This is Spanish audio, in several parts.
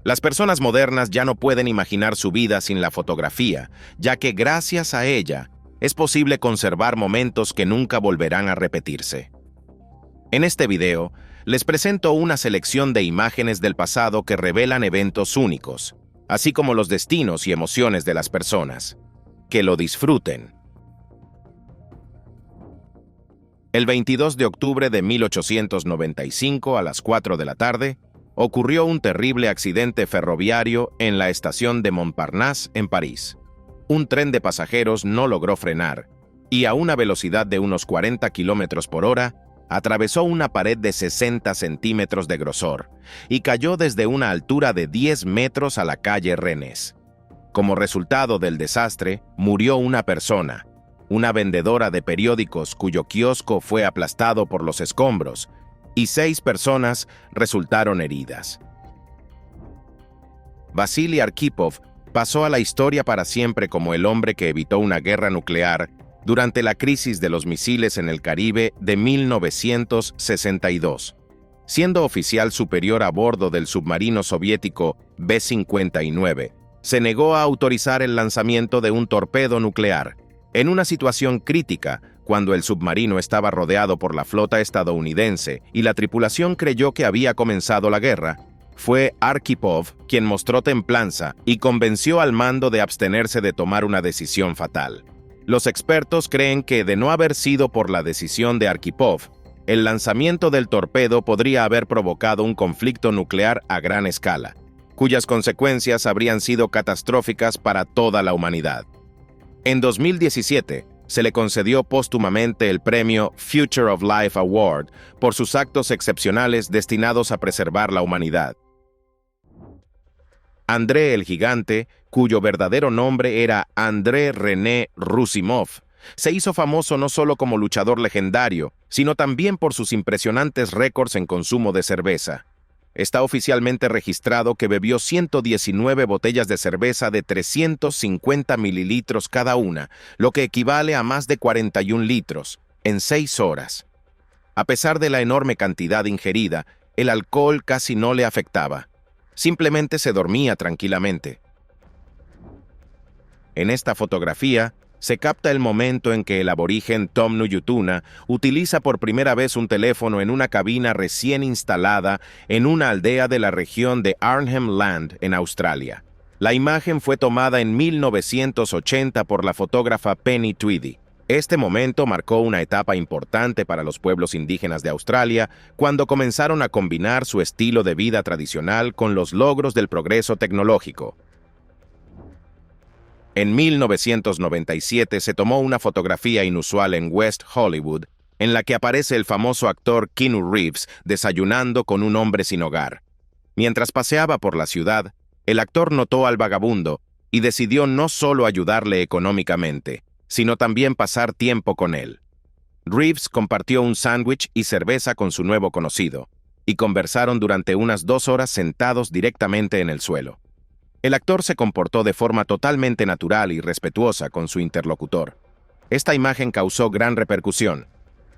Las personas modernas ya no pueden imaginar su vida sin la fotografía, ya que gracias a ella es posible conservar momentos que nunca volverán a repetirse. En este video, les presento una selección de imágenes del pasado que revelan eventos únicos, así como los destinos y emociones de las personas. Que lo disfruten. El 22 de octubre de 1895 a las 4 de la tarde, ocurrió un terrible accidente ferroviario en la estación de Montparnasse, en París. Un tren de pasajeros no logró frenar y a una velocidad de unos 40 kilómetros por hora, atravesó una pared de 60 centímetros de grosor y cayó desde una altura de 10 metros a la calle Rennes. Como resultado del desastre, murió una persona, una vendedora de periódicos cuyo kiosco fue aplastado por los escombros, y 6 personas resultaron heridas. Vasily Arkhipov pasó a la historia para siempre como el hombre que evitó una guerra nuclear durante la crisis de los misiles en el Caribe de 1962, siendo oficial superior a bordo del submarino soviético B-59. Se negó a autorizar el lanzamiento de un torpedo nuclear. En una situación crítica, cuando el submarino estaba rodeado por la flota estadounidense y la tripulación creyó que había comenzado la guerra, fue Arkhipov quien mostró templanza y convenció al mando de abstenerse de tomar una decisión fatal. Los expertos creen que, de no haber sido por la decisión de Arkhipov, el lanzamiento del torpedo podría haber provocado un conflicto nuclear a gran escala, cuyas consecuencias habrían sido catastróficas para toda la humanidad. En 2017, se le concedió póstumamente el premio Future of Life Award por sus actos excepcionales destinados a preservar la humanidad. André el Gigante, cuyo verdadero nombre era André René Roussimoff, se hizo famoso no solo como luchador legendario, sino también por sus impresionantes récords en consumo de cerveza. Está oficialmente registrado que bebió 119 botellas de cerveza de 350 mililitros cada una, lo que equivale a más de 41 litros, en 6 horas. A pesar de la enorme cantidad ingerida, el alcohol casi no le afectaba. Simplemente se dormía tranquilamente. En esta fotografía, se capta el momento en que el aborigen Tom Nuyutuna utiliza por primera vez un teléfono en una cabina recién instalada en una aldea de la región de Arnhem Land, en Australia. La imagen fue tomada en 1980 por la fotógrafa Penny Tweedy. Este momento marcó una etapa importante para los pueblos indígenas de Australia, cuando comenzaron a combinar su estilo de vida tradicional con los logros del progreso tecnológico. En 1997 se tomó una fotografía inusual en West Hollywood, en la que aparece el famoso actor Keanu Reeves desayunando con un hombre sin hogar. Mientras paseaba por la ciudad, el actor notó al vagabundo y decidió no solo ayudarle económicamente, sino también pasar tiempo con él. Reeves compartió un sándwich y cerveza con su nuevo conocido, y conversaron durante unas 2 horas sentados directamente en el suelo. El actor se comportó de forma totalmente natural y respetuosa con su interlocutor. Esta imagen causó gran repercusión.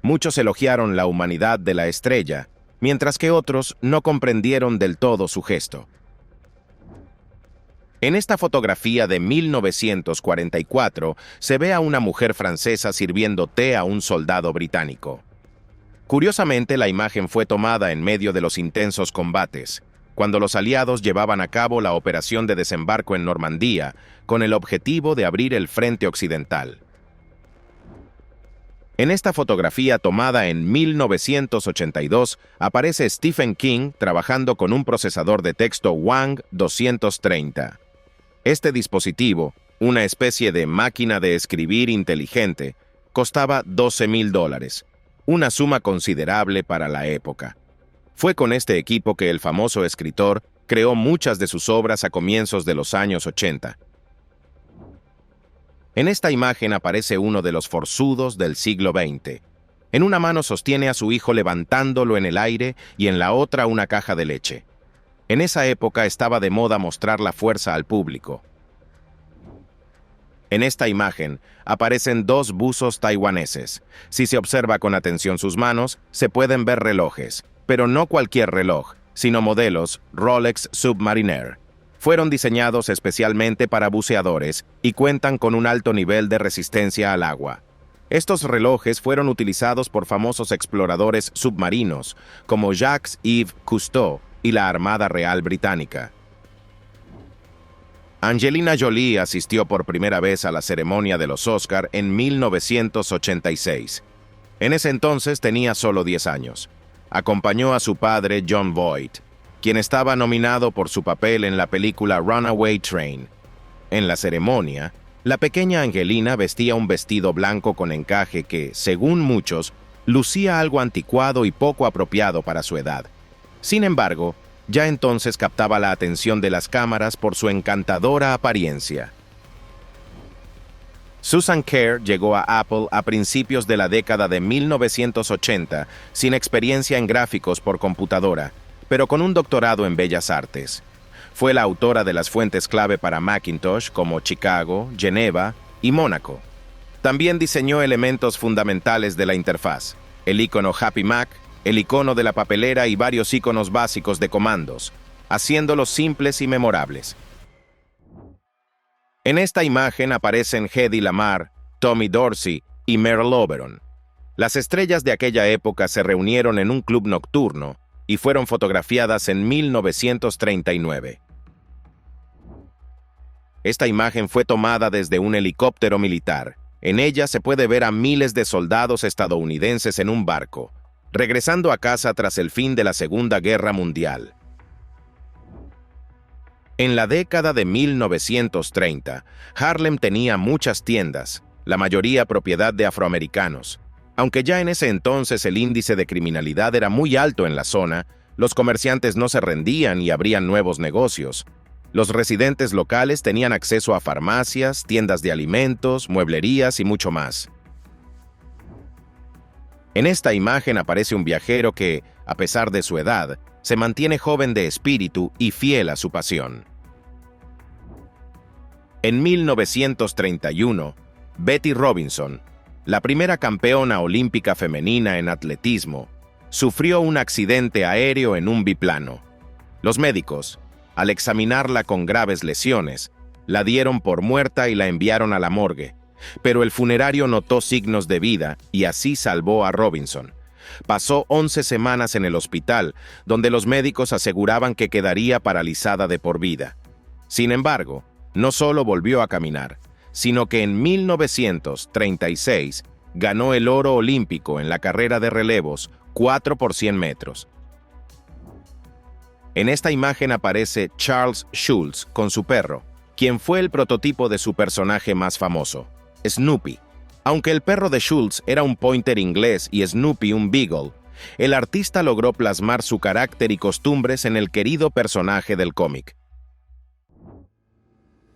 Muchos elogiaron la humanidad de la estrella, mientras que otros no comprendieron del todo su gesto. En esta fotografía de 1944 se ve a una mujer francesa sirviendo té a un soldado británico. Curiosamente, la imagen fue tomada en medio de los intensos combates, cuando los aliados llevaban a cabo la operación de desembarco en Normandía, con el objetivo de abrir el frente occidental. En esta fotografía tomada en 1982 aparece Stephen King trabajando con un procesador de texto Wang 230. Este dispositivo, una especie de máquina de escribir inteligente, costaba $12,000, una suma considerable para la época. Fue con este equipo que el famoso escritor creó muchas de sus obras a comienzos de los años 80. En esta imagen aparece uno de los forzudos del siglo XX. En una mano sostiene a su hijo levantándolo en el aire y en la otra una caja de leche. En esa época estaba de moda mostrar la fuerza al público. En esta imagen aparecen 2 buzos taiwaneses. Si se observa con atención sus manos, se pueden ver relojes, pero no cualquier reloj, sino modelos Rolex Submariner. Fueron diseñados especialmente para buceadores y cuentan con un alto nivel de resistencia al agua. Estos relojes fueron utilizados por famosos exploradores submarinos como Jacques-Yves Cousteau y la Armada Real Británica. Angelina Jolie asistió por primera vez a la ceremonia de los Oscar en 1986. En ese entonces tenía solo 10 años. Acompañó a su padre Jon Voight, quien estaba nominado por su papel en la película Runaway Train. En la ceremonia, la pequeña Angelina vestía un vestido blanco con encaje que, según muchos, lucía algo anticuado y poco apropiado para su edad. Sin embargo, ya entonces captaba la atención de las cámaras por su encantadora apariencia. Susan Kare llegó a Apple a principios de la década de 1980 sin experiencia en gráficos por computadora, pero con un doctorado en Bellas Artes. Fue la autora de las fuentes clave para Macintosh como Chicago, Geneva y Mónaco. También diseñó elementos fundamentales de la interfaz, el icono Happy Mac, el icono de la papelera y varios iconos básicos de comandos, haciéndolos simples y memorables. En esta imagen aparecen Hedy Lamarr, Tommy Dorsey y Merle Oberon. Las estrellas de aquella época se reunieron en un club nocturno y fueron fotografiadas en 1939. Esta imagen fue tomada desde un helicóptero militar. En ella se puede ver a miles de soldados estadounidenses en un barco, regresando a casa tras el fin de la Segunda Guerra Mundial. En la década de 1930, Harlem tenía muchas tiendas, la mayoría propiedad de afroamericanos. Aunque ya en ese entonces el índice de criminalidad era muy alto en la zona, los comerciantes no se rendían y abrían nuevos negocios. Los residentes locales tenían acceso a farmacias, tiendas de alimentos, mueblerías y mucho más. En esta imagen aparece un viajero que, a pesar de su edad, se mantiene joven de espíritu y fiel a su pasión. En 1931, Betty Robinson, la primera campeona olímpica femenina en atletismo, sufrió un accidente aéreo en un biplano. Los médicos, al examinarla con graves lesiones, la dieron por muerta y la enviaron a la morgue, pero el funerario notó signos de vida y así salvó a Robinson. Pasó 11 semanas en el hospital, donde los médicos aseguraban que quedaría paralizada de por vida. Sin embargo, no solo volvió a caminar, sino que en 1936 ganó el oro olímpico en la carrera de relevos 4 por 100 metros. En esta imagen aparece Charles Schulz con su perro, quien fue el prototipo de su personaje más famoso, Snoopy. Aunque el perro de Schulz era un pointer inglés y Snoopy un beagle, el artista logró plasmar su carácter y costumbres en el querido personaje del cómic.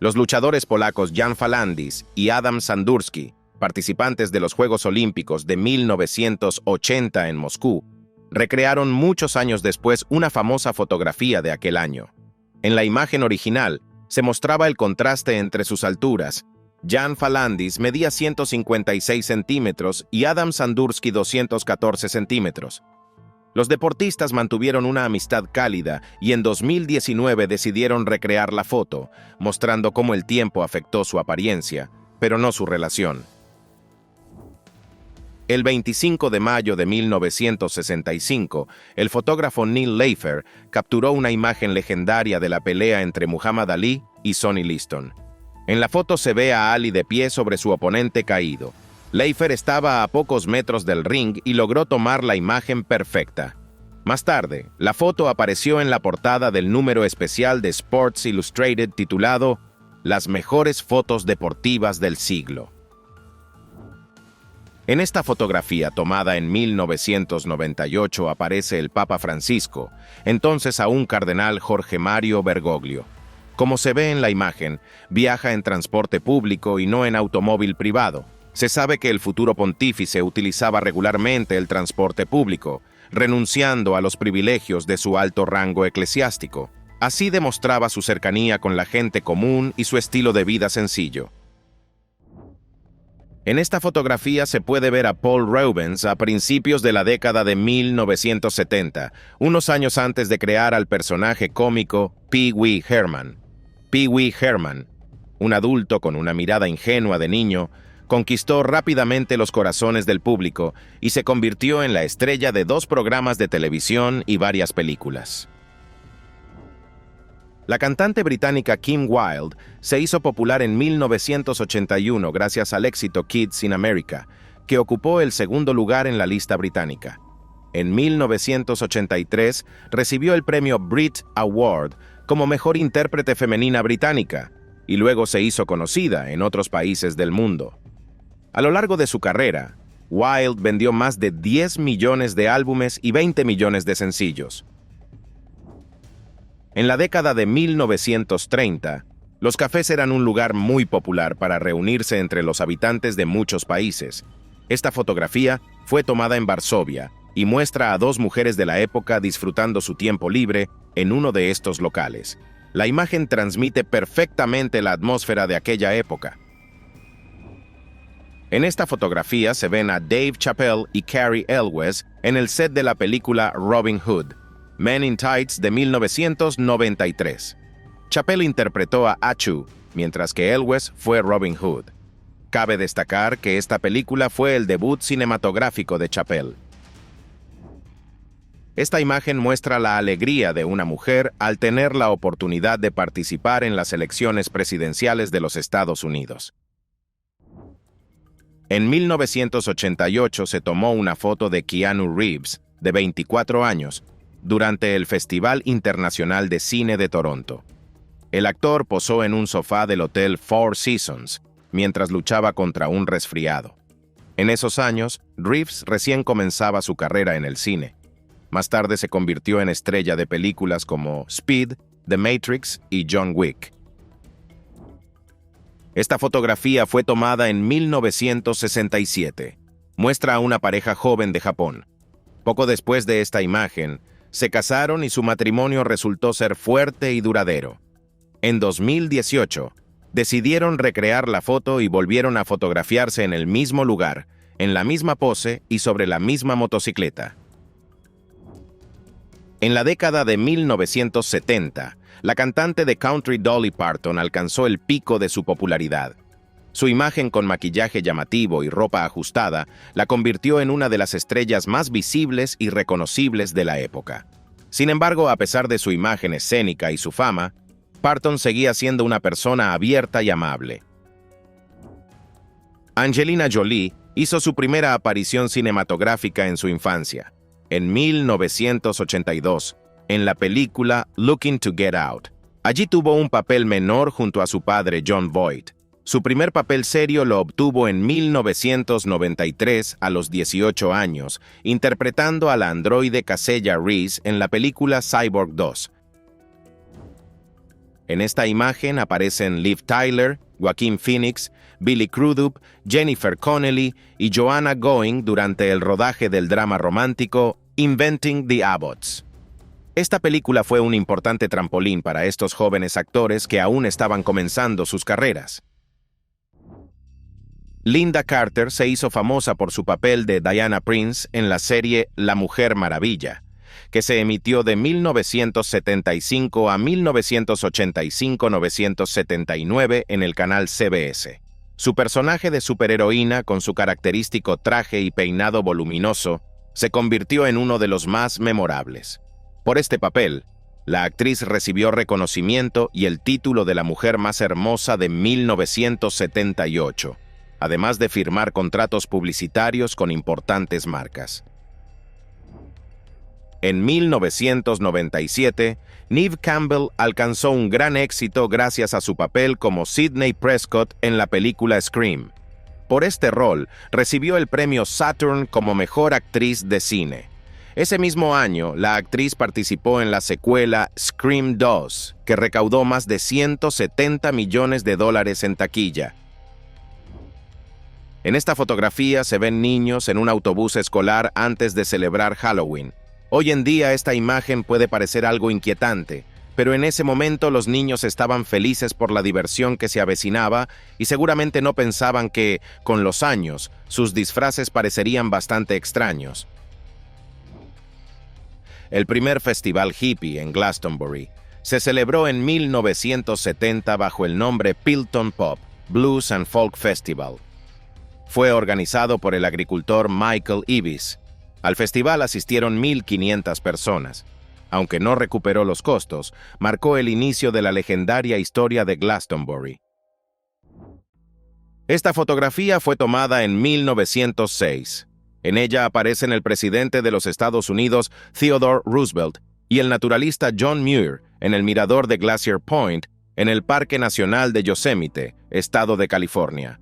Los luchadores polacos Jan Falandis y Adam Sandurski, participantes de los Juegos Olímpicos de 1980 en Moscú, recrearon muchos años después una famosa fotografía de aquel año. En la imagen original se mostraba el contraste entre sus alturas. Jan Falandis medía 156 centímetros y Adam Sandurski 214 centímetros. Los deportistas mantuvieron una amistad cálida y en 2019 decidieron recrear la foto, mostrando cómo el tiempo afectó su apariencia, pero no su relación. El 25 de mayo de 1965, el fotógrafo Neil Leifer capturó una imagen legendaria de la pelea entre Muhammad Ali y Sonny Liston. En la foto se ve a Ali de pie sobre su oponente caído. Leifer estaba a pocos metros del ring y logró tomar la imagen perfecta. Más tarde, la foto apareció en la portada del número especial de Sports Illustrated titulado Las mejores fotos deportivas del siglo. En esta fotografía tomada en 1998 aparece el Papa Francisco, entonces aún cardenal Jorge Mario Bergoglio. Como se ve en la imagen, viaja en transporte público y no en automóvil privado. Se sabe que el futuro pontífice utilizaba regularmente el transporte público, renunciando a los privilegios de su alto rango eclesiástico. Así demostraba su cercanía con la gente común y su estilo de vida sencillo. En esta fotografía se puede ver a Paul Reubens a principios de la década de 1970, unos años antes de crear al personaje cómico Pee Wee Herman. Pee Wee Herman, un adulto con una mirada ingenua de niño, conquistó rápidamente los corazones del público y se convirtió en la estrella de 2 programas de televisión y varias películas. La cantante británica Kim Wilde se hizo popular en 1981 gracias al éxito Kids in America, que ocupó el segundo lugar en la lista británica. En 1983 recibió el premio Brit Award como mejor intérprete femenina británica, y luego se hizo conocida en otros países del mundo. A lo largo de su carrera, Wilde vendió más de 10 millones de álbumes y 20 millones de sencillos. En la década de 1930, los cafés eran un lugar muy popular para reunirse entre los habitantes de muchos países. Esta fotografía fue tomada en Varsovia y muestra a 2 mujeres de la época disfrutando su tiempo libre en uno de estos locales. La imagen transmite perfectamente la atmósfera de aquella época. En esta fotografía se ven a Dave Chappelle y Cary Elwes en el set de la película Robin Hood, Men in Tights de 1993. Chappelle interpretó a Achu, mientras que Elwes fue Robin Hood. Cabe destacar que esta película fue el debut cinematográfico de Chappelle. Esta imagen muestra la alegría de una mujer al tener la oportunidad de participar en las elecciones presidenciales de los Estados Unidos. En 1988 se tomó una foto de Keanu Reeves, de 24 años, durante el Festival Internacional de Cine de Toronto. El actor posó en un sofá del Hotel Four Seasons, mientras luchaba contra un resfriado. En esos años, Reeves recién comenzaba su carrera en el cine. Más tarde se convirtió en estrella de películas como Speed, The Matrix y John Wick. Esta fotografía fue tomada en 1967. Muestra a una pareja joven de Japón. Poco después de esta imagen, se casaron y su matrimonio resultó ser fuerte y duradero. En 2018, decidieron recrear la foto y volvieron a fotografiarse en el mismo lugar, en la misma pose y sobre la misma motocicleta. En la década de 1970, la cantante de country Dolly Parton alcanzó el pico de su popularidad. Su imagen con maquillaje llamativo y ropa ajustada la convirtió en una de las estrellas más visibles y reconocibles de la época. Sin embargo, a pesar de su imagen escénica y su fama, Parton seguía siendo una persona abierta y amable. Angelina Jolie hizo su primera aparición cinematográfica en su infancia, en 1982, en la película Looking to Get Out. Allí tuvo un papel menor junto a su padre Jon Voight. Su primer papel serio lo obtuvo en 1993 a los 18 años, interpretando a la androide Casella Reese en la película Cyborg 2. En esta imagen aparecen Liv Tyler, Joaquin Phoenix, Billy Crudup, Jennifer Connelly y Joanna Going durante el rodaje del drama romántico Inventing the Abbotts. Esta película fue un importante trampolín para estos jóvenes actores que aún estaban comenzando sus carreras. Linda Carter se hizo famosa por su papel de Diana Prince en la serie La Mujer Maravilla, que se emitió de 1975 a 1985-1979 en el canal CBS. Su personaje de superheroína, con su característico traje y peinado voluminoso, se convirtió en uno de los más memorables. Por este papel, la actriz recibió reconocimiento y el título de la mujer más hermosa de 1978, además de firmar contratos publicitarios con importantes marcas. En 1997, Neve Campbell alcanzó un gran éxito gracias a su papel como Sidney Prescott en la película Scream. Por este rol, recibió el premio Saturn como mejor actriz de cine. Ese mismo año, la actriz participó en la secuela Scream 2, que recaudó más de $170 millones en taquilla. En esta fotografía se ven niños en un autobús escolar antes de celebrar Halloween. Hoy en día esta imagen puede parecer algo inquietante, pero en ese momento los niños estaban felices por la diversión que se avecinaba y seguramente no pensaban que, con los años, sus disfraces parecerían bastante extraños. El primer festival hippie en Glastonbury se celebró en 1970 bajo el nombre Pilton Pop, Blues and Folk Festival. Fue organizado por el agricultor Michael Eavis. Al festival asistieron 1,500 personas. Aunque no recuperó los costos, marcó el inicio de la legendaria historia de Glastonbury. Esta fotografía fue tomada en 1906. En ella aparecen el presidente de los Estados Unidos, Theodore Roosevelt, y el naturalista John Muir en el mirador de Glacier Point, en el Parque Nacional de Yosemite, estado de California.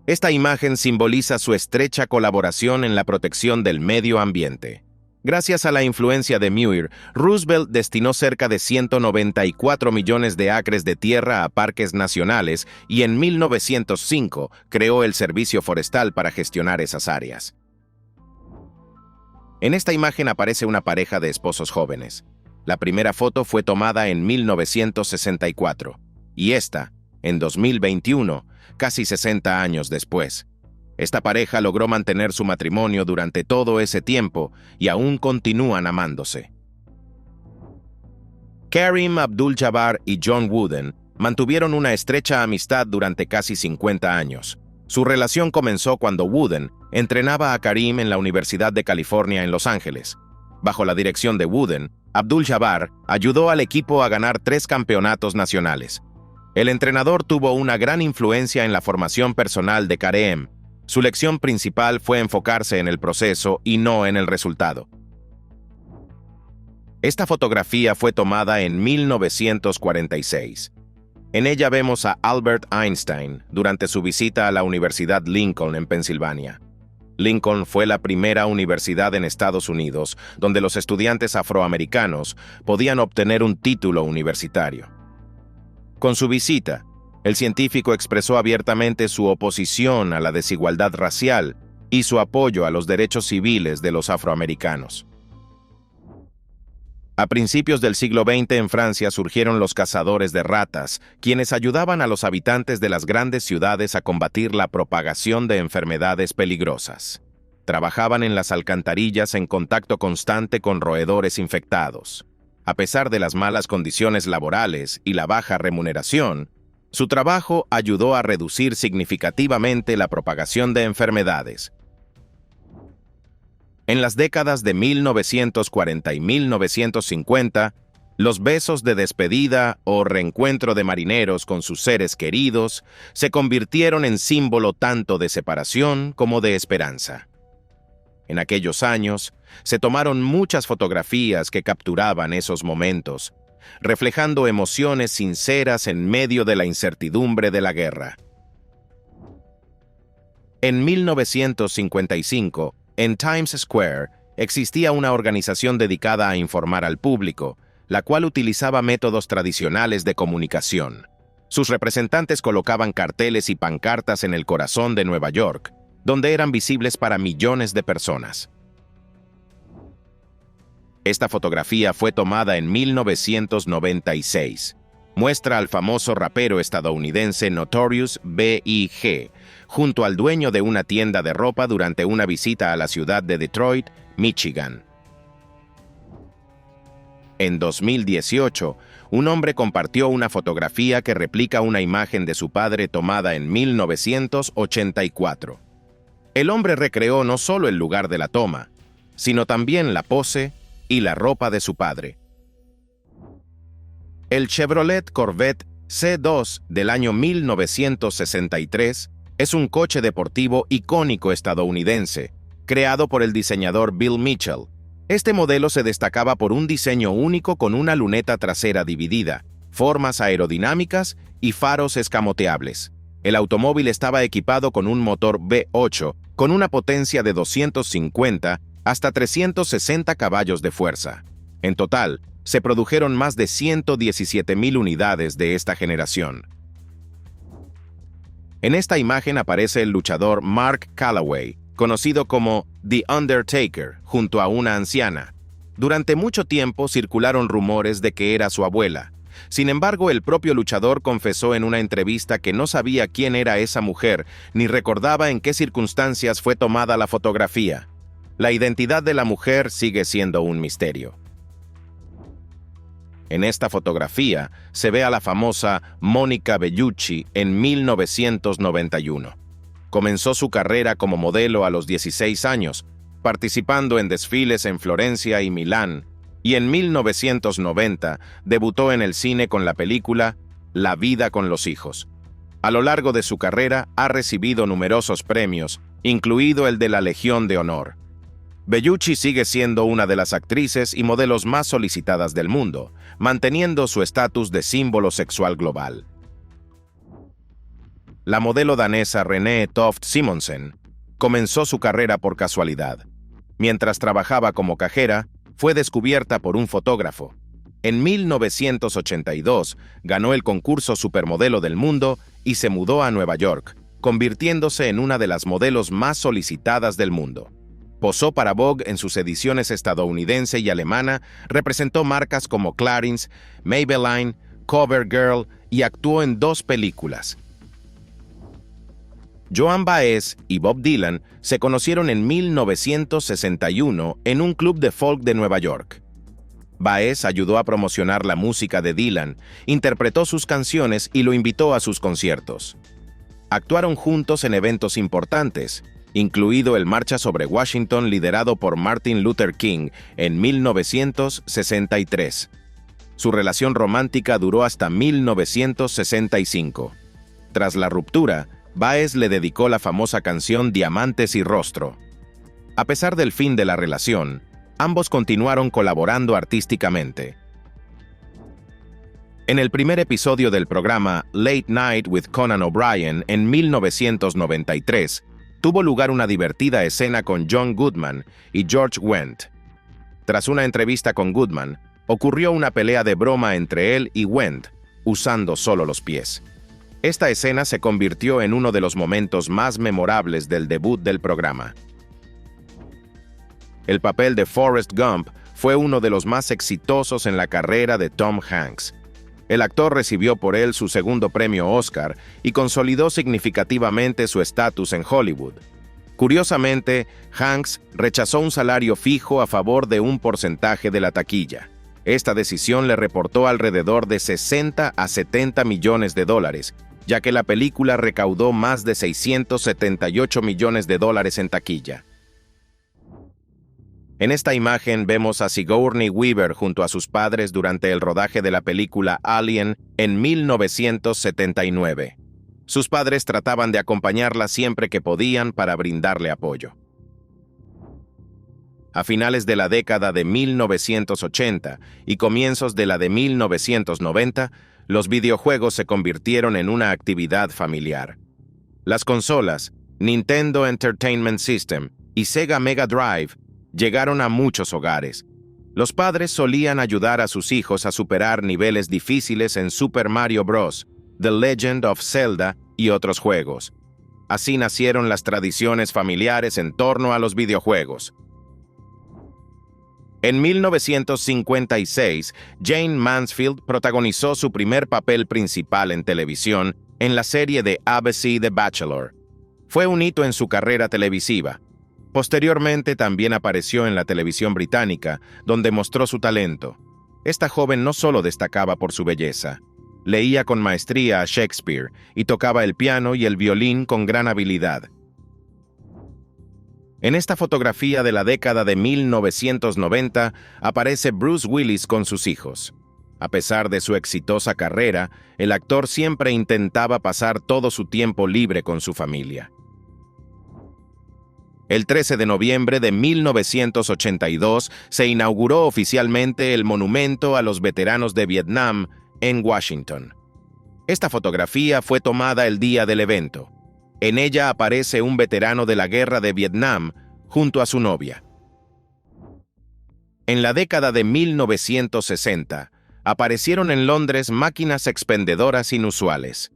Esta imagen simboliza su estrecha colaboración en la protección del medio ambiente. Gracias a la influencia de Muir, Roosevelt destinó cerca de 194 millones de acres de tierra a parques nacionales y en 1905 creó el Servicio Forestal para gestionar esas áreas. En esta imagen aparece una pareja de esposos jóvenes. La primera foto fue tomada en 1964 y esta, en 2021, casi 60 años después. Esta pareja logró mantener su matrimonio durante todo ese tiempo y aún continúan amándose. Kareem Abdul-Jabbar y John Wooden mantuvieron una estrecha amistad durante casi 50 años. Su relación comenzó cuando Wooden entrenaba a Kareem en la Universidad de California en Los Ángeles. Bajo la dirección de Wooden, Abdul-Jabbar ayudó al equipo a ganar 3 campeonatos nacionales. El entrenador tuvo una gran influencia en la formación personal de Kareem. Su lección principal fue enfocarse en el proceso y no en el resultado. Esta fotografía fue tomada en 1946. En ella vemos a Albert Einstein durante su visita a la Universidad Lincoln en Pensilvania. Lincoln fue la primera universidad en Estados Unidos donde los estudiantes afroamericanos podían obtener un título universitario. Con su visita, el científico expresó abiertamente su oposición a la desigualdad racial y su apoyo a los derechos civiles de los afroamericanos. A principios del siglo XX en Francia surgieron los cazadores de ratas, quienes ayudaban a los habitantes de las grandes ciudades a combatir la propagación de enfermedades peligrosas. Trabajaban en las alcantarillas en contacto constante con roedores infectados. A pesar de las malas condiciones laborales y la baja remuneración, su trabajo ayudó a reducir significativamente la propagación de enfermedades. En las décadas de 1940 y 1950, los besos de despedida o reencuentro de marineros con sus seres queridos se convirtieron en símbolo tanto de separación como de esperanza. En aquellos años, se tomaron muchas fotografías que capturaban esos momentos, reflejando emociones sinceras en medio de la incertidumbre de la guerra. En 1955, en Times Square, existía una organización dedicada a informar al público, la cual utilizaba métodos tradicionales de comunicación. Sus representantes colocaban carteles y pancartas en el corazón de Nueva York, donde eran visibles para millones de personas. Esta fotografía fue tomada en 1996. Muestra al famoso rapero estadounidense Notorious B.I.G. junto al dueño de una tienda de ropa durante una visita a la ciudad de Detroit, Michigan. En 2018, un hombre compartió una fotografía que replica una imagen de su padre tomada en 1984. El hombre recreó no solo el lugar de la toma, sino también la pose y la ropa de su padre. El Chevrolet Corvette C2 del año 1963 es un coche deportivo icónico estadounidense, creado por el diseñador Bill Mitchell. Este modelo se destacaba por un diseño único con una luneta trasera dividida, formas aerodinámicas y faros escamoteables. El automóvil estaba equipado con un motor V8 con una potencia de 250 hasta 360 caballos de fuerza. En total, se produjeron más de 117,000 unidades de esta generación. En esta imagen aparece el luchador Mark Calloway, conocido como The Undertaker, junto a una anciana. Durante mucho tiempo circularon rumores de que era su abuela, Sin embargo, el propio luchador confesó en una entrevista que no sabía quién era esa mujer, ni recordaba en qué circunstancias fue tomada la fotografía. La identidad de la mujer sigue siendo un misterio. En esta fotografía se ve a la famosa Monica Bellucci en 1991. Comenzó su carrera como modelo a los 16 años, participando en desfiles en Florencia y Milán, y en 1990 debutó en el cine con la película La vida con los hijos. A lo largo de su carrera ha recibido numerosos premios, incluido el de la Legión de Honor. Bellucci sigue siendo una de las actrices y modelos más solicitadas del mundo, manteniendo su estatus de símbolo sexual global. La modelo danesa Renée Toft Simonsen comenzó su carrera por casualidad. Mientras trabajaba como cajera, fue descubierta por un fotógrafo. En 1982 ganó el concurso Supermodelo del Mundo y se mudó a Nueva York, convirtiéndose en una de las modelos más solicitadas del mundo. Posó para Vogue en sus ediciones estadounidense y alemana, representó marcas como Clarins, Maybelline, CoverGirl y actuó en 2 películas. Joan Baez y Bob Dylan se conocieron en 1961 en un club de folk de Nueva York. Baez ayudó a promocionar la música de Dylan, interpretó sus canciones y lo invitó a sus conciertos. Actuaron juntos en eventos importantes, incluido el Marcha sobre Washington liderado por Martin Luther King en 1963. Su relación romántica duró hasta 1965. Tras la ruptura, Baez le dedicó la famosa canción Diamantes y Rostro. A pesar del fin de la relación, ambos continuaron colaborando artísticamente. En el primer episodio del programa Late Night with Conan O'Brien en 1993, tuvo lugar una divertida escena con John Goodman y George Wendt. Tras una entrevista con Goodman, ocurrió una pelea de broma entre él y Wendt, usando solo los pies. Esta escena se convirtió en uno de los momentos más memorables del debut del programa. El papel de Forrest Gump fue uno de los más exitosos en la carrera de Tom Hanks. El actor recibió por él su segundo premio Oscar y consolidó significativamente su estatus en Hollywood. Curiosamente, Hanks rechazó un salario fijo a favor de un porcentaje de la taquilla. Esta decisión le reportó alrededor de 60 a 70 millones de dólares, ya que la película recaudó más de 678 millones de dólares en taquilla. En esta imagen vemos a Sigourney Weaver junto a sus padres durante el rodaje de la película Alien en 1979. Sus padres trataban de acompañarla siempre que podían para brindarle apoyo. A finales de la década de 1980 y comienzos de la de 1990, los videojuegos se convirtieron en una actividad familiar. Las consolas, Nintendo Entertainment System y Sega Mega Drive llegaron a muchos hogares. Los padres solían ayudar a sus hijos a superar niveles difíciles en Super Mario Bros., The Legend of Zelda y otros juegos. Así nacieron las tradiciones familiares en torno a los videojuegos. En 1956, Jane Mansfield protagonizó su primer papel principal en televisión en la serie de ABC The Bachelor. Fue un hito en su carrera televisiva. Posteriormente también apareció en la televisión británica, donde mostró su talento. Esta joven no solo destacaba por su belleza, leía con maestría a Shakespeare y tocaba el piano y el violín con gran habilidad. En esta fotografía de la década de 1990 aparece Bruce Willis con sus hijos. A pesar de su exitosa carrera, el actor siempre intentaba pasar todo su tiempo libre con su familia. El 13 de noviembre de 1982 se inauguró oficialmente el Monumento a los Veteranos de Vietnam en Washington. Esta fotografía fue tomada el día del evento. En ella aparece un veterano de la Guerra de Vietnam junto a su novia. En la década de 1960, aparecieron en Londres máquinas expendedoras inusuales.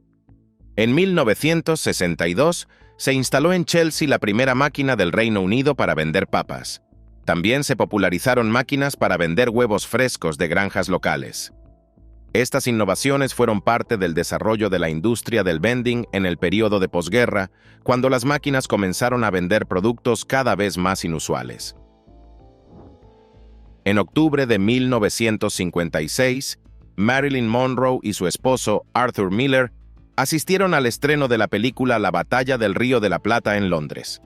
En 1962, se instaló en Chelsea la primera máquina del Reino Unido para vender papas. También se popularizaron máquinas para vender huevos frescos de granjas locales. Estas innovaciones fueron parte del desarrollo de la industria del vending en el período de posguerra, cuando las máquinas comenzaron a vender productos cada vez más inusuales. En octubre de 1956, Marilyn Monroe y su esposo, Arthur Miller, asistieron al estreno de la película La Batalla del Río de la Plata en Londres.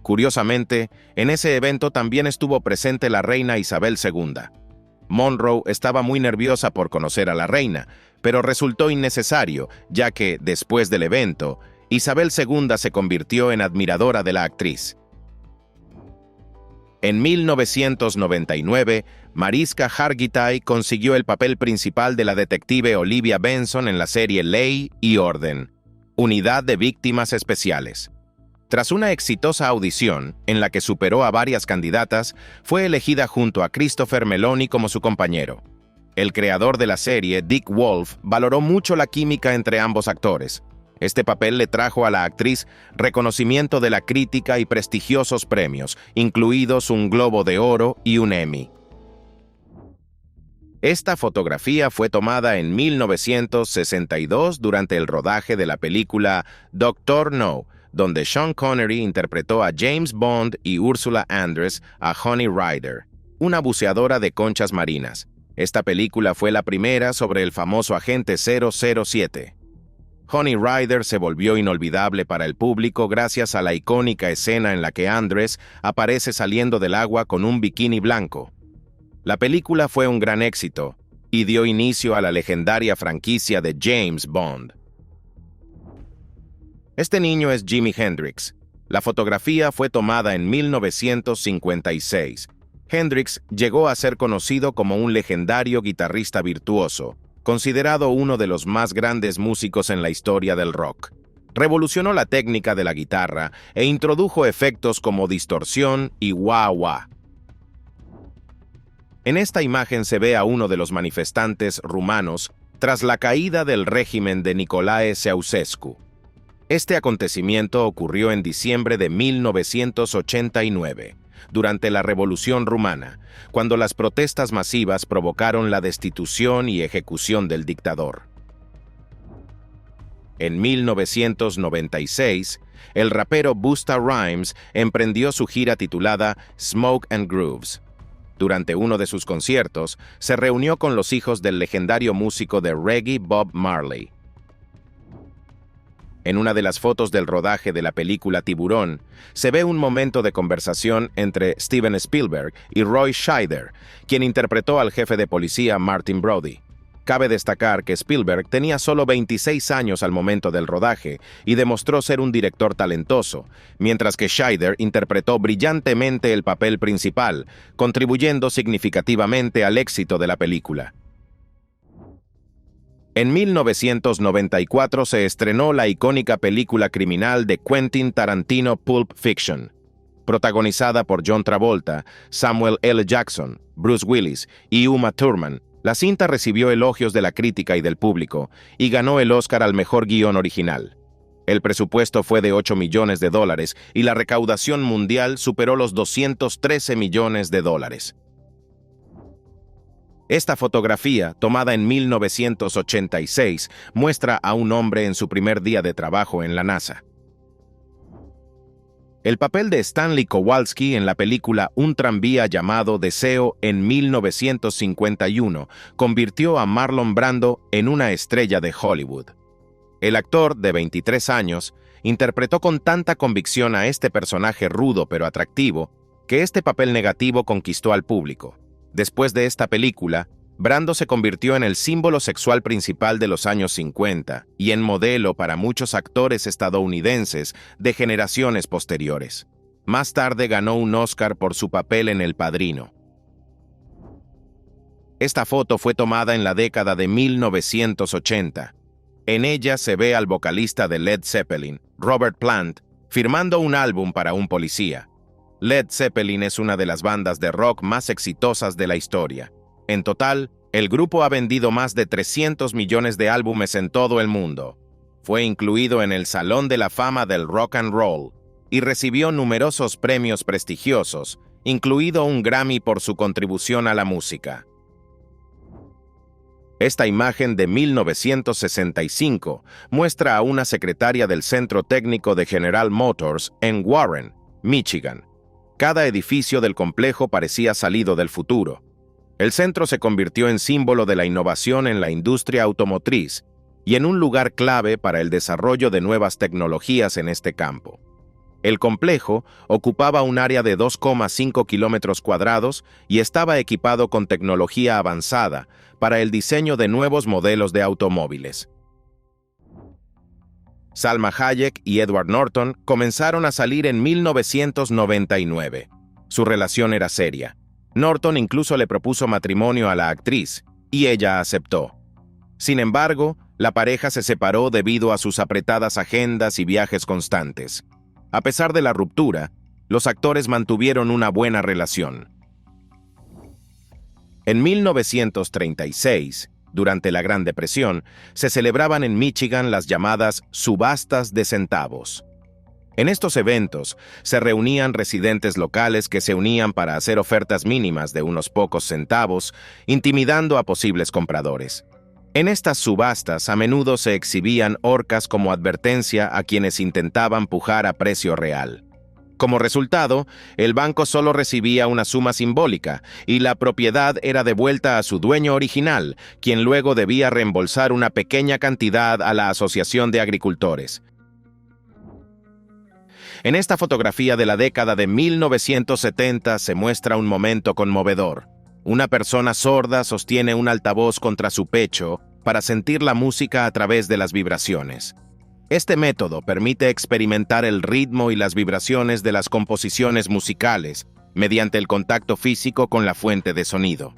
Curiosamente, en ese evento también estuvo presente la reina Isabel II. Monroe estaba muy nerviosa por conocer a la reina, pero resultó innecesario, ya que, después del evento, Isabel II se convirtió en admiradora de la actriz. En 1999, Mariska Hargitay consiguió el papel principal de la detective Olivia Benson en la serie Ley y Orden, Unidad de Víctimas Especiales. Tras una exitosa audición, en la que superó a varias candidatas, fue elegida junto a Christopher Meloni como su compañero. El creador de la serie, Dick Wolf, valoró mucho la química entre ambos actores. Este papel le trajo a la actriz reconocimiento de la crítica y prestigiosos premios, incluidos un Globo de Oro y un Emmy. Esta fotografía fue tomada en 1962 durante el rodaje de la película Doctor No, donde Sean Connery interpretó a James Bond y Ursula Andress a Honey Rider, una buceadora de conchas marinas. Esta película fue la primera sobre el famoso agente 007. Honey Rider se volvió inolvidable para el público gracias a la icónica escena en la que Andress aparece saliendo del agua con un bikini blanco. La película fue un gran éxito y dio inicio a la legendaria franquicia de James Bond. Este niño es Jimi Hendrix. La fotografía fue tomada en 1956. Hendrix llegó a ser conocido como un legendario guitarrista virtuoso, considerado uno de los más grandes músicos en la historia del rock. Revolucionó la técnica de la guitarra e introdujo efectos como distorsión y wah-wah. En esta imagen se ve a uno de los manifestantes rumanos tras la caída del régimen de Nicolae Ceausescu. Este acontecimiento ocurrió en diciembre de 1989, durante la Revolución Rumana, cuando las protestas masivas provocaron la destitución y ejecución del dictador. En 1996, el rapero Busta Rhymes emprendió su gira titulada Smoke and Grooves. Durante uno de sus conciertos, se reunió con los hijos del legendario músico de reggae Bob Marley. En una de las fotos del rodaje de la película Tiburón, se ve un momento de conversación entre Steven Spielberg y Roy Scheider, quien interpretó al jefe de policía Martin Brody. Cabe destacar que Spielberg tenía solo 26 años al momento del rodaje y demostró ser un director talentoso, mientras que Scheider interpretó brillantemente el papel principal, contribuyendo significativamente al éxito de la película. En 1994 se estrenó la icónica película criminal de Quentin Tarantino Pulp Fiction. Protagonizada por John Travolta, Samuel L. Jackson, Bruce Willis y Uma Thurman, la cinta recibió elogios de la crítica y del público y ganó el Oscar al mejor guión original. El presupuesto fue de $8 millones y la recaudación mundial superó los $213 millones. Esta fotografía, tomada en 1986, muestra a un hombre en su primer día de trabajo en la NASA. El papel de Stanley Kowalski en la película Un tranvía llamado Deseo en 1951 convirtió a Marlon Brando en una estrella de Hollywood. El actor, de 23 años, interpretó con tanta convicción a este personaje rudo pero atractivo que este papel negativo conquistó al público. Después de esta película, Brando se convirtió en el símbolo sexual principal de los años 50 y en modelo para muchos actores estadounidenses de generaciones posteriores. Más tarde ganó un Oscar por su papel en El Padrino. Esta foto fue tomada en la década de 1980. En ella se ve al vocalista de Led Zeppelin, Robert Plant, firmando un álbum para un policía. Led Zeppelin es una de las bandas de rock más exitosas de la historia. En total, el grupo ha vendido más de 300 millones de álbumes en todo el mundo. Fue incluido en el Salón de la Fama del Rock and Roll y recibió numerosos premios prestigiosos, incluido un Grammy por su contribución a la música. Esta imagen de 1965 muestra a una secretaria del Centro Técnico de General Motors en Warren, Michigan. Cada edificio del complejo parecía salido del futuro. El centro se convirtió en símbolo de la innovación en la industria automotriz y en un lugar clave para el desarrollo de nuevas tecnologías en este campo. El complejo ocupaba un área de 2,5 kilómetros cuadrados y estaba equipado con tecnología avanzada para el diseño de nuevos modelos de automóviles. Salma Hayek y Edward Norton comenzaron a salir en 1999. Su relación era seria. Norton incluso le propuso matrimonio a la actriz, y ella aceptó. Sin embargo, la pareja se separó debido a sus apretadas agendas y viajes constantes. A pesar de la ruptura, los actores mantuvieron una buena relación. En 1936, durante la Gran Depresión, se celebraban en Michigan las llamadas subastas de centavos. En estos eventos, se reunían residentes locales que se unían para hacer ofertas mínimas de unos pocos centavos, intimidando a posibles compradores. En estas subastas a menudo se exhibían orcas como advertencia a quienes intentaban pujar a precio real. Como resultado, el banco solo recibía una suma simbólica y la propiedad era devuelta a su dueño original, quien luego debía reembolsar una pequeña cantidad a la Asociación de Agricultores. En esta fotografía de la década de 1970 se muestra un momento conmovedor. Una persona sorda sostiene un altavoz contra su pecho para sentir la música a través de las vibraciones. Este método permite experimentar el ritmo y las vibraciones de las composiciones musicales mediante el contacto físico con la fuente de sonido.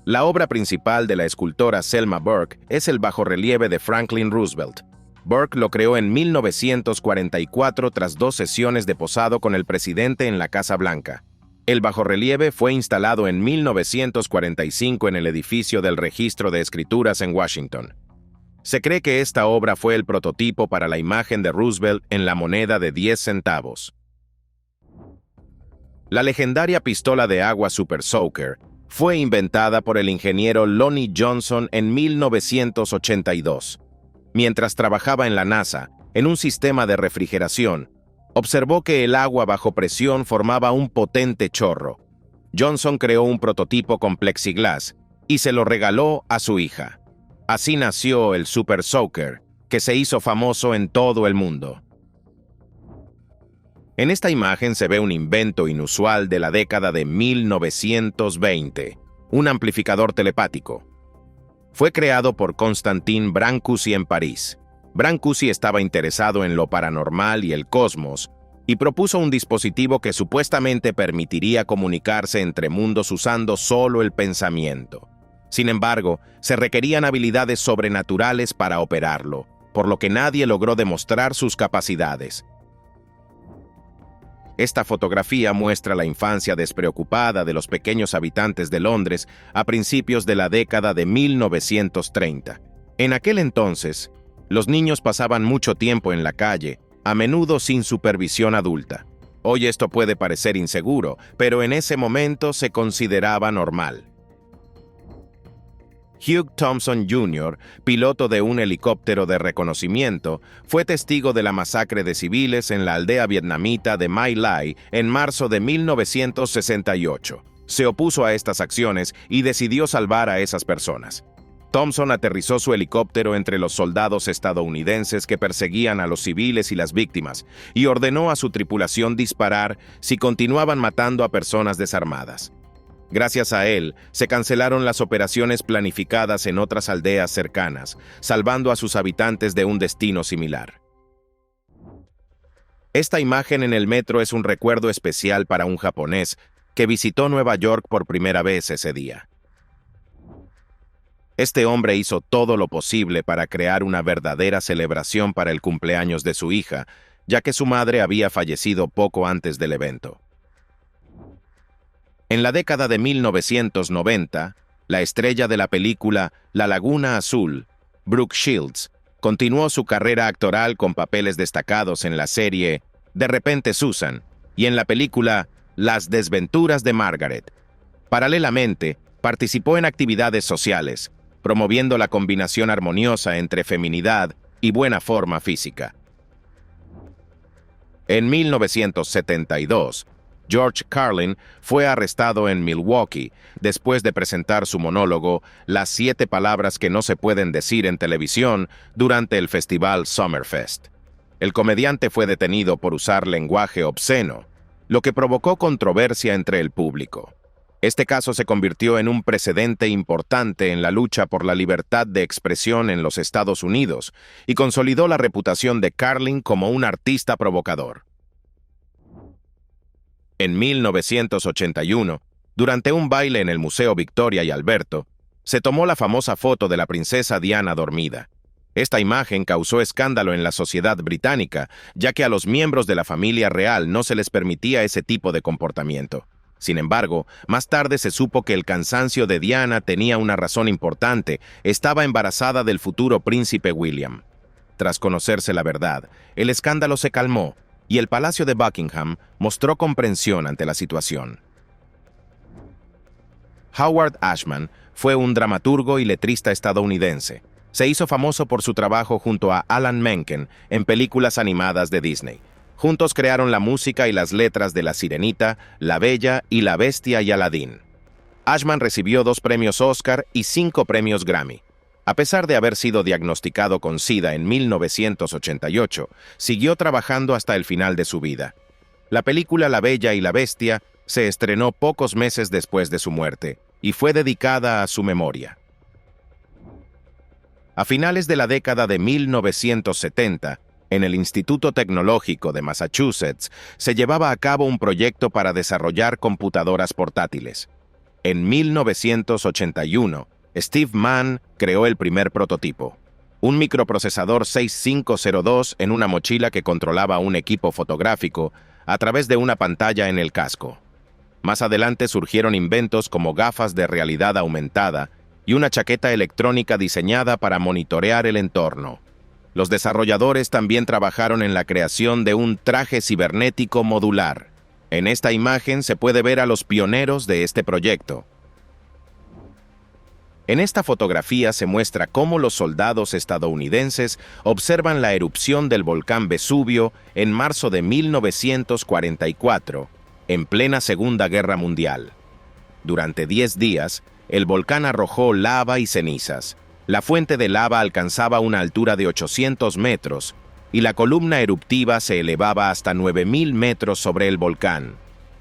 La obra principal de la escultora Selma Burke es el bajorrelieve de Franklin Roosevelt. Burke lo creó en 1944 tras 2 sesiones de posado con el presidente en la Casa Blanca. El bajorrelieve fue instalado en 1945 en el edificio del Registro de Escrituras en Washington. Se cree que esta obra fue el prototipo para la imagen de Roosevelt en la moneda de 10 centavos. La legendaria pistola de agua Super Soaker fue inventada por el ingeniero Lonnie Johnson en 1982. Mientras trabajaba en la NASA, en un sistema de refrigeración, observó que el agua bajo presión formaba un potente chorro. Johnson creó un prototipo con plexiglas y se lo regaló a su hija. Así nació el Super Soaker, que se hizo famoso en todo el mundo. En esta imagen se ve un invento inusual de la década de 1920, un amplificador telepático. Fue creado por Constantin Brancusi en París. Brancusi estaba interesado en lo paranormal y el cosmos, y propuso un dispositivo que supuestamente permitiría comunicarse entre mundos usando solo el pensamiento. Sin embargo, se requerían habilidades sobrenaturales para operarlo, por lo que nadie logró demostrar sus capacidades. Esta fotografía muestra la infancia despreocupada de los pequeños habitantes de Londres a principios de la década de 1930. En aquel entonces, los niños pasaban mucho tiempo en la calle, a menudo sin supervisión adulta. Hoy esto puede parecer inseguro, pero en ese momento se consideraba normal. Hugh Thompson Jr., piloto de un helicóptero de reconocimiento, fue testigo de la masacre de civiles en la aldea vietnamita de My Lai en marzo de 1968. Se opuso a estas acciones y decidió salvar a esas personas. Thompson aterrizó su helicóptero entre los soldados estadounidenses que perseguían a los civiles y las víctimas y ordenó a su tripulación disparar si continuaban matando a personas desarmadas. Gracias a él, se cancelaron las operaciones planificadas en otras aldeas cercanas, salvando a sus habitantes de un destino similar. Esta imagen en el metro es un recuerdo especial para un japonés que visitó Nueva York por primera vez ese día. Este hombre hizo todo lo posible para crear una verdadera celebración para el cumpleaños de su hija, ya que su madre había fallecido poco antes del evento. En la década de 1990, la estrella de la película La Laguna Azul, Brooke Shields, continuó su carrera actoral con papeles destacados en la serie De repente Susan y en la película Las desventuras de Margaret. Paralelamente, Participó en actividades sociales, promoviendo la combinación armoniosa entre feminidad y buena forma física. En 1972, George Carlin fue arrestado en Milwaukee después de presentar su monólogo Las 7 palabras que no se pueden decir en televisión durante el festival Summerfest. El comediante fue detenido por usar lenguaje obsceno, lo que provocó controversia entre el público. Este caso se convirtió en un precedente importante en la lucha por la libertad de expresión en los Estados Unidos y consolidó la reputación de Carlin como un artista provocador. En 1981, durante un baile en el Museo Victoria y Alberto, se tomó la famosa foto de la princesa Diana dormida. Esta imagen causó escándalo en la sociedad británica, ya que a los miembros de la familia real no se les permitía ese tipo de comportamiento. Sin embargo, más tarde se supo que el cansancio de Diana tenía una razón importante: estaba embarazada del futuro príncipe William. Tras conocerse la verdad, el escándalo se calmó y el Palacio de Buckingham mostró comprensión ante la situación. Howard Ashman fue un dramaturgo y letrista estadounidense. Se hizo famoso por su trabajo junto a Alan Menken en películas animadas de Disney. Juntos crearon la música y las letras de La Sirenita, La Bella y la Bestia y Aladín. Ashman recibió 2 premios Oscar y 5 premios Grammy. A pesar de haber sido diagnosticado con SIDA en 1988, siguió trabajando hasta el final de su vida. La película La Bella y la Bestia se estrenó pocos meses después de su muerte y fue dedicada a su memoria. A finales de la década de 1970, en el Instituto Tecnológico de Massachusetts se llevaba a cabo un proyecto para desarrollar computadoras portátiles. En 1981, Steve Mann creó el primer prototipo, un microprocesador 6502 en una mochila que controlaba un equipo fotográfico a través de una pantalla en el casco. Más adelante surgieron inventos como gafas de realidad aumentada y una chaqueta electrónica diseñada para monitorear el entorno. Los desarrolladores también trabajaron en la creación de un traje cibernético modular. En esta imagen se puede ver a los pioneros de este proyecto. En esta fotografía se muestra cómo los soldados estadounidenses observan la erupción del volcán Vesubio en marzo de 1944, en plena Segunda Guerra Mundial. Durante 10 días, el volcán arrojó lava y cenizas. La fuente de lava alcanzaba una altura de 800 metros y la columna eruptiva se elevaba hasta 9.000 metros sobre el volcán.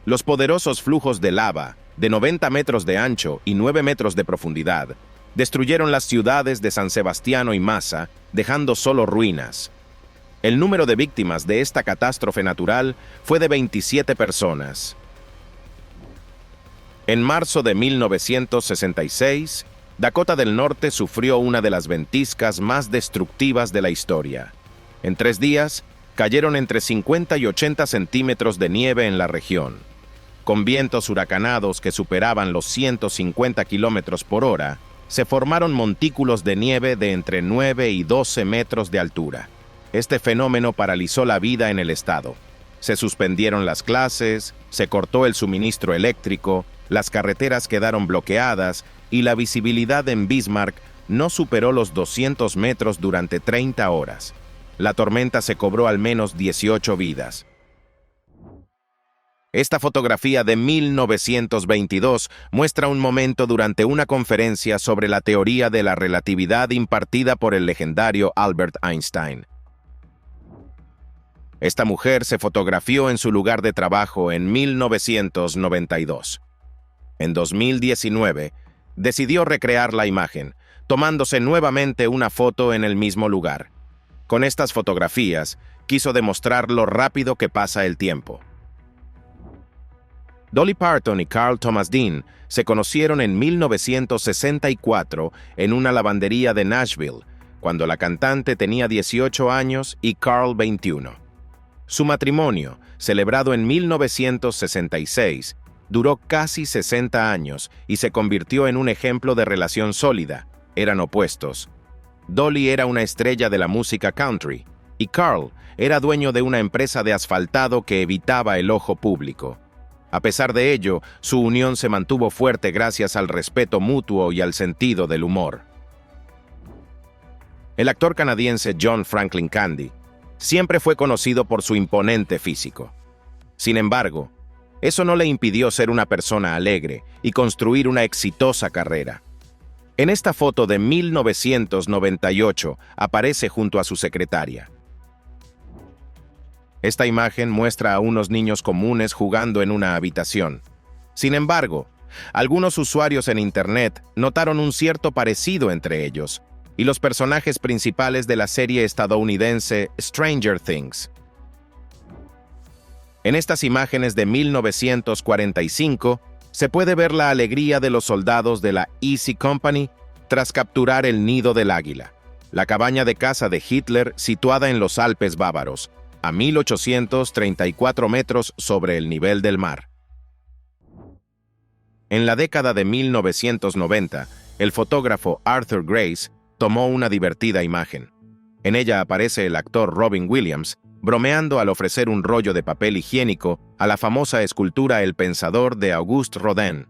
Los poderosos flujos de lava, de 90 metros de ancho y 9 metros de profundidad, destruyeron las ciudades de San Sebastiano y Massa, dejando solo ruinas. El número de víctimas de esta catástrofe natural fue de 27 personas. En marzo de 1966, Dakota del Norte sufrió una de las ventiscas más destructivas de la historia. En 3 días, cayeron entre 50 y 80 centímetros de nieve en la región. Con vientos huracanados que superaban los 150 kilómetros por hora, se formaron montículos de nieve de entre 9 y 12 metros de altura. Este fenómeno paralizó la vida en el estado. Se suspendieron las clases, se cortó el suministro eléctrico, las carreteras quedaron bloqueadas y la visibilidad en Bismarck no superó los 200 metros durante 30 horas. La tormenta se cobró al menos 18 vidas. Esta fotografía de 1922 muestra un momento durante una conferencia sobre la teoría de la relatividad impartida por el legendario Albert Einstein. Esta mujer se fotografió en su lugar de trabajo en 1992. En 2019, decidió recrear la imagen, tomándose nuevamente una foto en el mismo lugar. Con estas fotografías, quiso demostrar lo rápido que pasa el tiempo. Dolly Parton y Carl Thomas Dean se conocieron en 1964 en una lavandería de Nashville, cuando la cantante tenía 18 años y Carl 21. Su matrimonio, celebrado en 1966, duró casi 60 años y se convirtió en un ejemplo de relación sólida. Eran opuestos. Dolly era una estrella de la música country y Carl era dueño de una empresa de asfaltado que evitaba el ojo público. A pesar de ello, su unión se mantuvo fuerte gracias al respeto mutuo y al sentido del humor. El actor canadiense John Franklin Candy siempre fue conocido por su imponente físico. Sin embargo, eso no le impidió ser una persona alegre y construir una exitosa carrera. En esta foto de 1998 aparece junto a su secretaria. Esta imagen muestra a unos niños comunes jugando en una habitación. Sin embargo, algunos usuarios en Internet notaron un cierto parecido entre ellos y los personajes principales de la serie estadounidense Stranger Things. En estas imágenes de 1945 se puede ver la alegría de los soldados de la Easy Company tras capturar el Nido del Águila, la cabaña de caza de Hitler situada en los Alpes bávaros, a 1834 metros sobre el nivel del mar. En la década de 1990, el fotógrafo Arthur Grace tomó una divertida imagen. En ella aparece el actor Robin Williams bromeando al ofrecer un rollo de papel higiénico a la famosa escultura El Pensador de Auguste Rodin.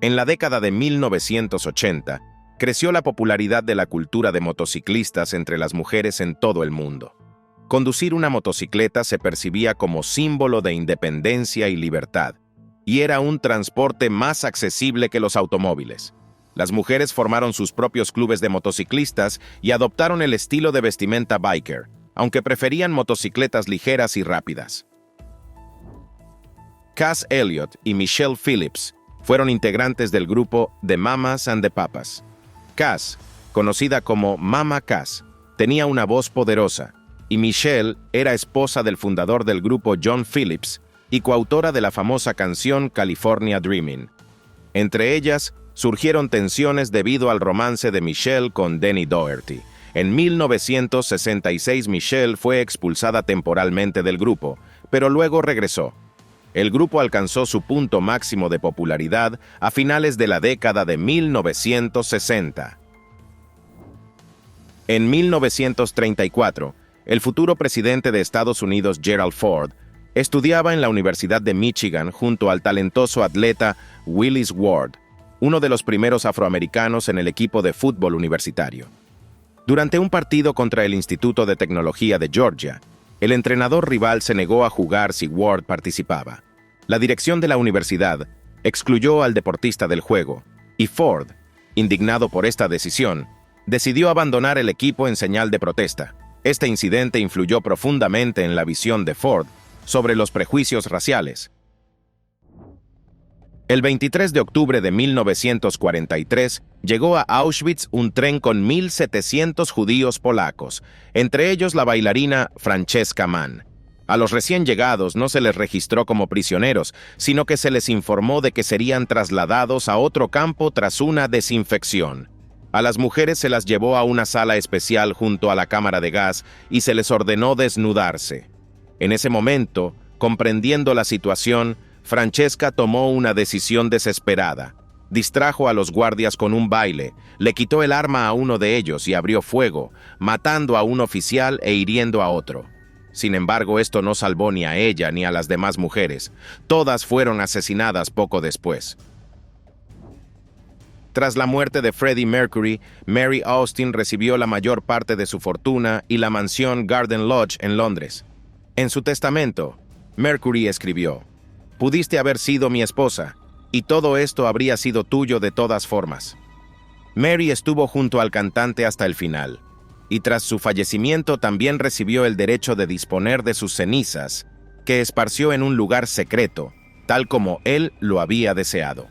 En la década de 1980, creció la popularidad de la cultura de motociclistas entre las mujeres en todo el mundo. Conducir una motocicleta se percibía como símbolo de independencia y libertad, y era un transporte más accesible que los automóviles. Las mujeres formaron sus propios clubes de motociclistas y adoptaron el estilo de vestimenta biker, aunque preferían motocicletas ligeras y rápidas. Cass Elliot y Michelle Phillips fueron integrantes del grupo The Mamas and the Papas. Cass, conocida como Mama Cass, tenía una voz poderosa, y Michelle era esposa del fundador del grupo John Phillips y coautora de la famosa canción California Dreaming. Entre ellas, surgieron tensiones debido al romance de Michelle con Denny Doherty. En 1966 Michelle fue expulsada temporalmente del grupo, pero luego regresó. El grupo alcanzó su punto máximo de popularidad a finales de la década de 1960. En 1934, el futuro presidente de Estados Unidos, Gerald Ford, estudiaba en la Universidad de Michigan junto al talentoso atleta Willis Ward, uno de los primeros afroamericanos en el equipo de fútbol universitario. Durante un partido contra el Instituto de Tecnología de Georgia, el entrenador rival se negó a jugar si Ward participaba. La dirección de la universidad excluyó al deportista del juego, y Ford, indignado por esta decisión, decidió abandonar el equipo en señal de protesta. Este incidente influyó profundamente en la visión de Ford sobre los prejuicios raciales. El 23 de octubre de 1943 llegó a Auschwitz un tren con 1.700 judíos polacos, entre ellos la bailarina Francesca Mann. A los recién llegados no se les registró como prisioneros, sino que se les informó de que serían trasladados a otro campo tras una desinfección. A las mujeres se las llevó a una sala especial junto a la cámara de gas y se les ordenó desnudarse. En ese momento, comprendiendo la situación, Francesca tomó una decisión desesperada. Distrajo a los guardias con un baile, le quitó el arma a uno de ellos y abrió fuego, matando a un oficial e hiriendo a otro. Sin embargo, esto no salvó ni a ella ni a las demás mujeres. Todas fueron asesinadas poco después. Tras la muerte de Freddie Mercury, Mary Austin recibió la mayor parte de su fortuna y la mansión Garden Lodge en Londres. En su testamento, Mercury escribió: «Pudiste haber sido mi esposa, y todo esto habría sido tuyo de todas formas». Mary estuvo junto al cantante hasta el final, y tras su fallecimiento también recibió el derecho de disponer de sus cenizas, que esparció en un lugar secreto, tal como él lo había deseado.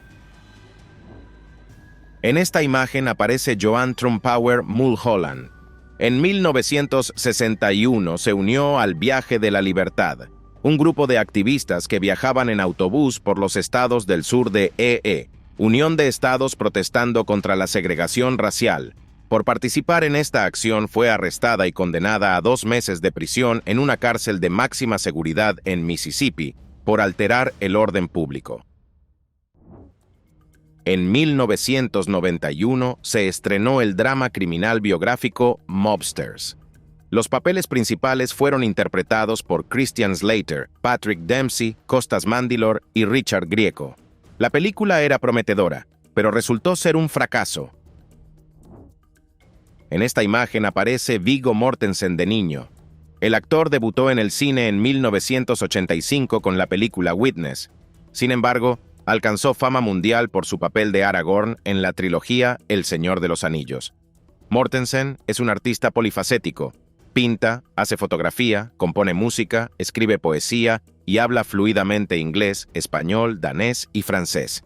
En esta imagen aparece Joan Trumpower Mulholland. En 1961 se unió al Viaje de la Libertad, un grupo de activistas que viajaban en autobús por los estados del sur de Unión de Estados protestando contra la segregación racial. Por participar en esta acción fue arrestada y condenada a 2 meses de prisión en una cárcel de máxima seguridad en Mississippi por alterar el orden público. En 1991 se estrenó el drama criminal biográfico Mobsters. Los papeles principales fueron interpretados por Christian Slater, Patrick Dempsey, Costas Mandylor y Richard Grieco. La película era prometedora, pero resultó ser un fracaso. En esta imagen aparece Viggo Mortensen de niño. El actor debutó en el cine en 1985 con la película Witness. Sin embargo, alcanzó fama mundial por su papel de Aragorn en la trilogía El Señor de los Anillos. Mortensen es un artista polifacético. Pinta, hace fotografía, compone música, escribe poesía y habla fluidamente inglés, español, danés y francés.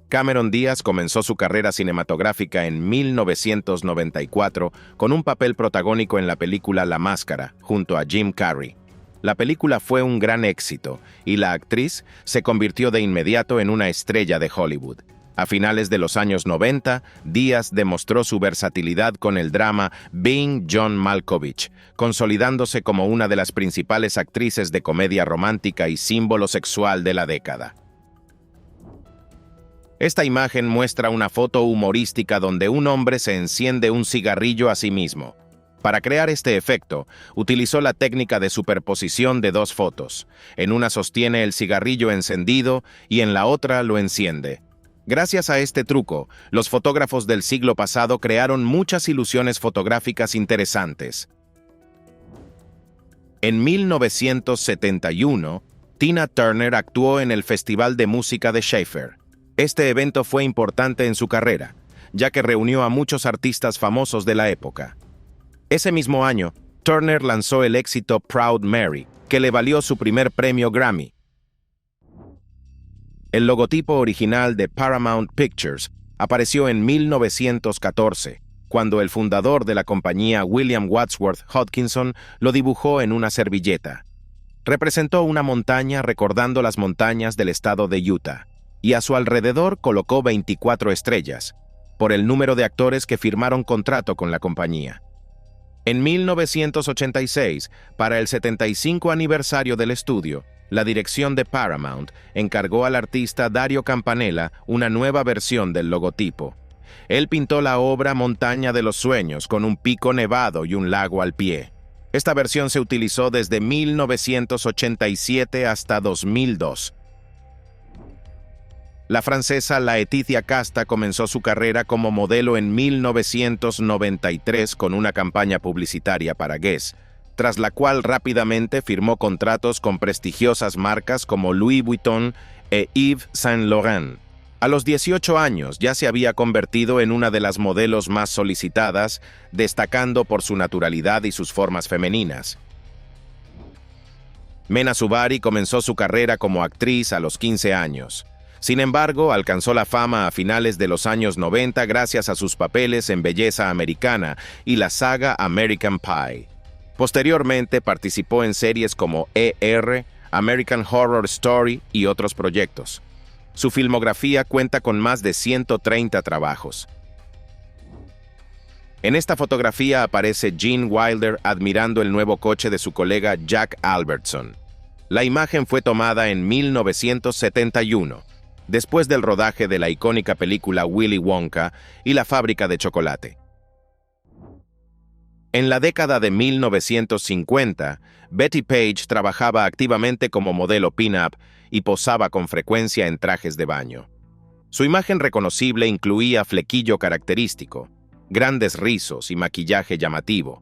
Cameron Diaz comenzó su carrera cinematográfica en 1994 con un papel protagónico en la película La Máscara, junto a Jim Carrey. La película fue un gran éxito y la actriz se convirtió de inmediato en una estrella de Hollywood. A finales de los años 90, Diaz demostró su versatilidad con el drama Being John Malkovich, consolidándose como una de las principales actrices de comedia romántica y símbolo sexual de la década. Esta imagen muestra una foto humorística donde un hombre se enciende un cigarrillo a sí mismo. Para crear este efecto, utilizó la técnica de superposición de dos fotos. En una sostiene el cigarrillo encendido y en la otra lo enciende. Gracias a este truco, los fotógrafos del siglo pasado crearon muchas ilusiones fotográficas interesantes. En 1971, Tina Turner actuó en el Festival de Música de Shaffer. Este evento fue importante en su carrera, ya que reunió a muchos artistas famosos de la época. Ese mismo año, Turner lanzó el éxito Proud Mary, que le valió su primer premio Grammy. El logotipo original de Paramount Pictures apareció en 1914, cuando el fundador de la compañía William Wadsworth Hodgkinson lo dibujó en una servilleta. Representó una montaña recordando las montañas del estado de Utah, y a su alrededor colocó 24 estrellas, por el número de actores que firmaron contrato con la compañía. En 1986, para el 75 aniversario del estudio, la dirección de Paramount encargó al artista Dario Campanella una nueva versión del logotipo. Él pintó la obra Montaña de los Sueños con un pico nevado y un lago al pie. Esta versión se utilizó desde 1987 hasta 2002. La francesa Laetitia Casta comenzó su carrera como modelo en 1993 con una campaña publicitaria para Guess, tras la cual rápidamente firmó contratos con prestigiosas marcas como Louis Vuitton e Yves Saint Laurent. A los 18 años ya se había convertido en una de las modelos más solicitadas, destacando por su naturalidad y sus formas femeninas. Mena Subari comenzó su carrera como actriz a los 15 años. Sin embargo, alcanzó la fama a finales de los años 90 gracias a sus papeles en Belleza Americana y la saga American Pie. Posteriormente participó en series como ER, American Horror Story y otros proyectos. Su filmografía cuenta con más de 130 trabajos. En esta fotografía aparece Gene Wilder admirando el nuevo coche de su colega Jack Albertson. La imagen fue tomada en 1971, después del rodaje de la icónica película Willy Wonka y la fábrica de chocolate. En la década de 1950, Betty Page trabajaba activamente como modelo pin-up y posaba con frecuencia en trajes de baño. Su imagen reconocible incluía flequillo característico, grandes rizos y maquillaje llamativo.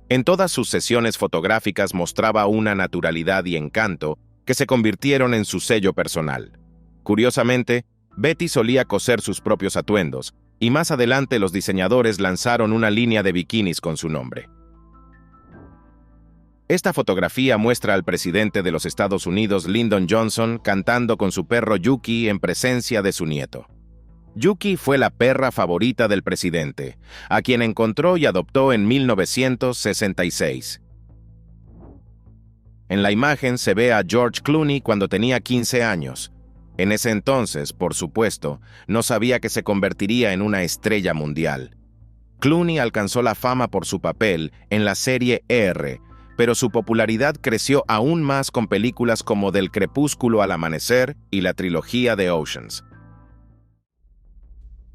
En todas sus sesiones fotográficas mostraba una naturalidad y encanto que se convirtieron en su sello personal. Curiosamente, Betty solía coser sus propios atuendos, y más adelante los diseñadores lanzaron una línea de bikinis con su nombre. Esta fotografía muestra al presidente de los Estados Unidos, Lyndon Johnson, cantando con su perro Yuki en presencia de su nieto. Yuki fue la perra favorita del presidente, a quien encontró y adoptó en 1966. En la imagen se ve a George Clooney cuando tenía 15 años. En ese entonces, por supuesto, no sabía que se convertiría en una estrella mundial. Clooney alcanzó la fama por su papel en la serie ER, pero su popularidad creció aún más con películas como Del crepúsculo al amanecer y la trilogía de Oceans.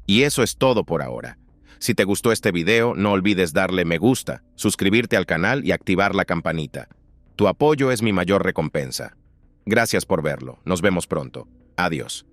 Y eso es todo por ahora. Si te gustó este video, no olvides darle me gusta, suscribirte al canal y activar la campanita. Tu apoyo es mi mayor recompensa. Gracias por verlo. Nos vemos pronto. Adiós.